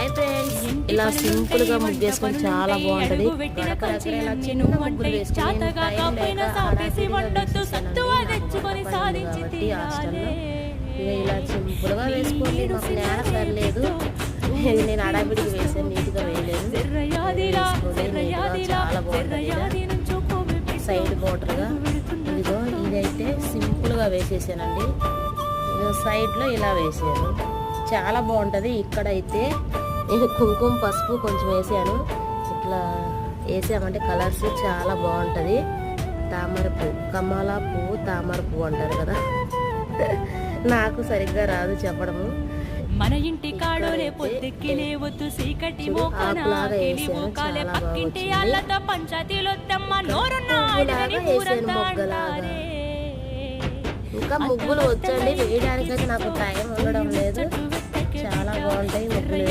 Hi friends, ఇలా simple గా ముగ్గు వేసుకొని చాలా బాగుంటది. గడప దగ్గర ఇలా చిన్న ముగ్గులు వేసుకొని టైం లేక హడావిడిగా వేసుకొని కాబట్టి హాస్టల్లో ఇలా సింపుల్ గా వేసుకోండి. మాకు నేల సరిలేదు, నేను హడావిడిగా వేసాను, నీట్ గా వేయలేదు. చాలా బాగుంటుంది. సైడ్ బోర్డర్ గా ఇదిగో ఇదైతే సింపుల్ గా వేసేసానండి. సైడ్ లో ఇలా వేసాను, చాలా బాగుంటది. ఇక్కడైతే నేను కుంకుమ పసుపు కొంచెం వేసాను. ఇట్లా వేసామంటే కలర్స్ చాలా బాగుంటది. తామర పువ్వు, కమలా పువ్వు, తామర పువ్వు అంటారు కదా, నాకు సరిగ్గా రాదు చెప్పడము. మన ఇంటి కాడోలే పొద్దుకి లేవొద్దు సీకటి మోకనాలే పక్కింటి అల్లతో పంచాయతీలొద్దమ్మ నోరున్న ఇంకా ముగ్గులు వచ్చండి వేయడానికైతే నాకు టైం ఉండడం లేదు. చాలా బాగుంటాయి ముగ్గులు.